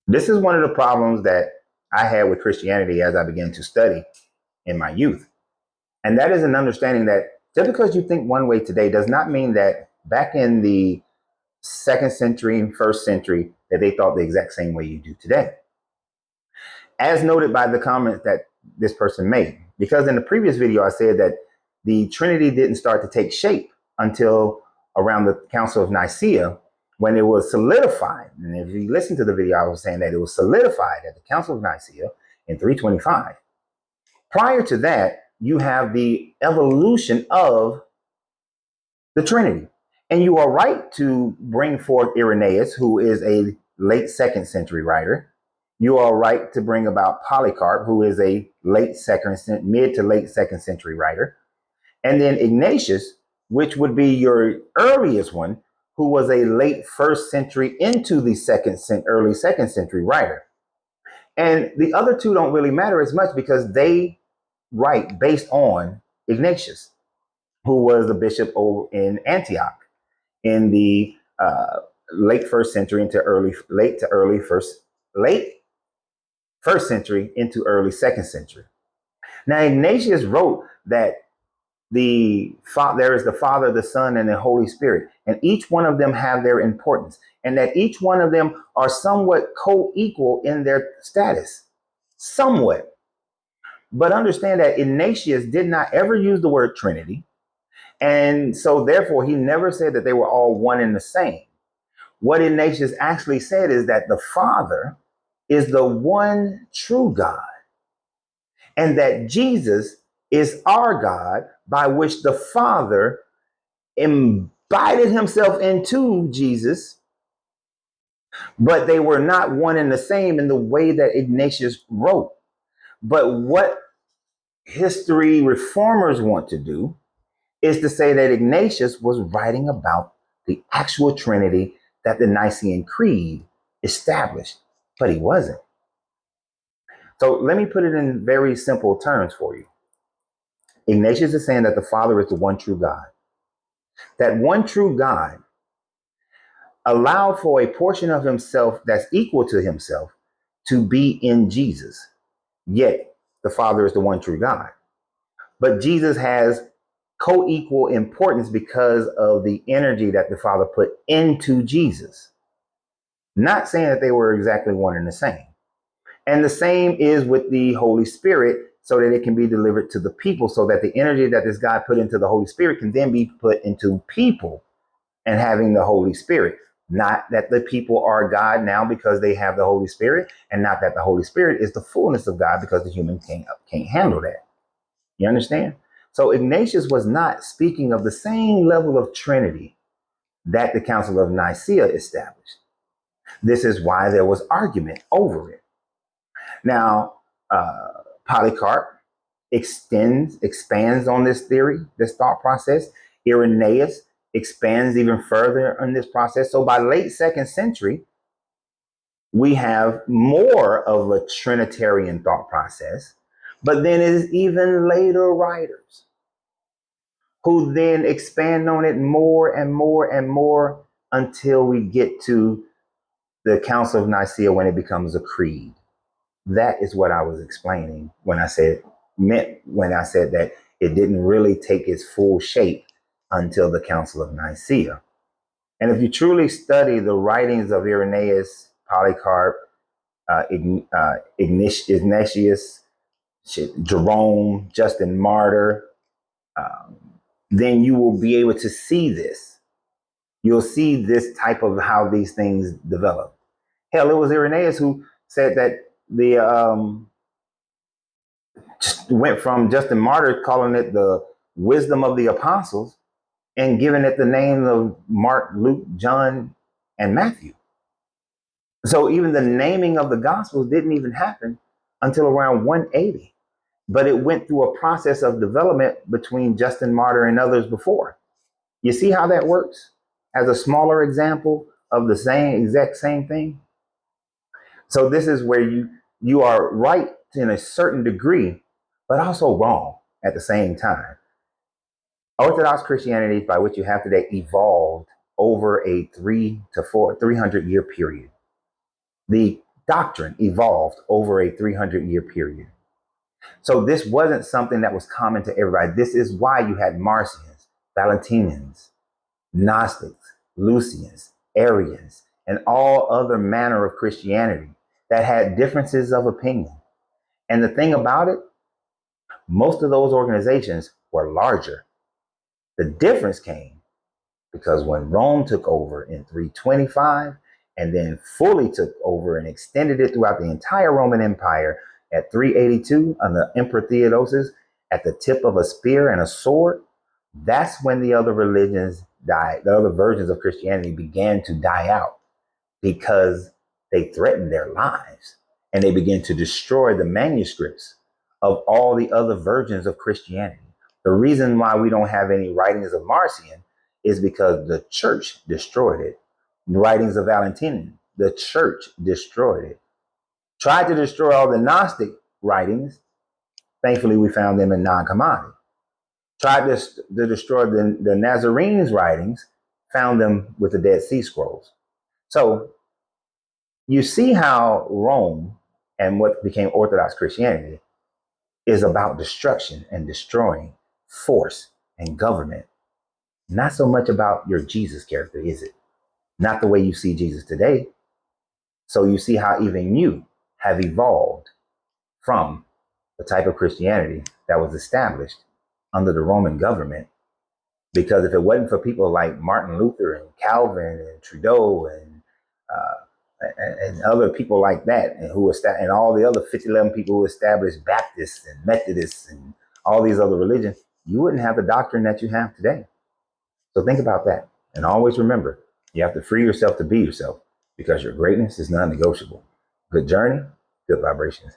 This is one of the problems that I had with Christianity as I began to study in my youth. And that is an understanding that just because you think one way today does not mean that back in the second century and first century that they thought the exact same way you do today. As noted by the comment that this person made, because in the previous video I said that the Trinity didn't start to take shape until around the Council of Nicaea, when it was solidified. And if you listen to the video, I was saying that it was solidified at the Council of Nicaea in 325. Prior to that, you have the evolution of the Trinity. And you are right to bring forth Irenaeus, who is a late second century writer. You are right to bring about Polycarp, who is a mid to late second century writer. And then Ignatius, which would be your earliest one, who was a late first century into the early second century writer. And the other two don't really matter as much because they write based on Ignatius, who was the bishop in Antioch in the late first century into late first century into early second century. Now Ignatius wrote that there is the Father, the Son, and the Holy Spirit, and each one of them have their importance, and that each one of them are somewhat co-equal in their status, somewhat. But understand that Ignatius did not ever use the word Trinity, and so therefore he never said that they were all one and the same. What Ignatius actually said is that the Father is the one true God, and that Jesus is our God, by which the Father embodied himself into Jesus, but they were not one and the same in the way that Ignatius wrote. But what history reformers want to do is to say that Ignatius was writing about the actual Trinity that the Nicene Creed established, but he wasn't. So let me put it in very simple terms for you. Ignatius is saying that the Father is the one true God. That one true God allowed for a portion of himself that's equal to himself to be in Jesus. Yet the Father is the one true God. But Jesus has co-equal importance because of the energy that the Father put into Jesus. Not saying that they were exactly one and the same. And the same is with the Holy Spirit, so that it can be delivered to the people, so that the energy that this God put into the Holy Spirit can then be put into people and having the Holy Spirit. Not that the people are God now because they have the Holy Spirit, and not that the Holy Spirit is the fullness of God because the human can't handle that. You understand? So Ignatius was not speaking of the same level of Trinity that the Council of Nicaea established. This is why there was argument over it. Now, Polycarp expands on this theory, this thought process. Irenaeus expands even further on this process. So by late second century, we have more of a Trinitarian thought process, but then it is even later writers who then expand on it more and more and more until we get to the Council of Nicaea when it becomes a creed. That is what I was explaining when I said that it didn't really take its full shape until the Council of Nicaea. And if you truly study the writings of Irenaeus, Polycarp, Ignatius, Jerome, Justin Martyr, then you will be able to see this. You'll see this type of how these things develop. Hell, it was Irenaeus who said that the went from Justin Martyr calling it the wisdom of the apostles and giving it the name of Mark, Luke, John, and Matthew. So even the naming of the gospels didn't even happen until around 180. But it went through a process of development between Justin Martyr and others before. You see how that works? As a smaller example of the exact same thing. So this is where you are right in a certain degree, but also wrong at the same time. Orthodox Christianity, by which you have today, evolved over a 300 year period. The doctrine evolved over a 300-year period. So this wasn't something that was common to everybody. This is why you had Marcions, Valentinians, Gnostics, Lucians, Arians, and all other manner of Christianity that had differences of opinion. And the thing about it, most of those organizations were larger. The difference came because when Rome took over in 325 and then fully took over and extended it throughout the entire Roman Empire at 382 under Emperor Theodosius at the tip of a spear and a sword, that's when the other religions died. The other versions of Christianity began to die out because they threatened their lives and they began to destroy the manuscripts of all the other versions of Christianity. The reason why we don't have any writings of Marcion is because the church destroyed it. The writings of Valentinian, the church destroyed it. Tried to destroy all the Gnostic writings. Thankfully, we found them in Nag Hammadi. Tried to destroy the Nazarenes' writings, found them with the Dead Sea Scrolls. So you see how Rome and what became Orthodox Christianity is about destruction and destroying, force and government. Not so much about your Jesus character, is it? Not the way you see Jesus today. So you see how even you have evolved from the type of Christianity that was established under the Roman government. Because if it wasn't for people like Martin Luther and Calvin and Trudeau and other people like that, and all the other 11 people who established Baptists and Methodists and all these other religions, you wouldn't have the doctrine that you have today. So think about that. And always remember, you have to free yourself to be yourself because your greatness is non-negotiable. Good journey, good vibrations.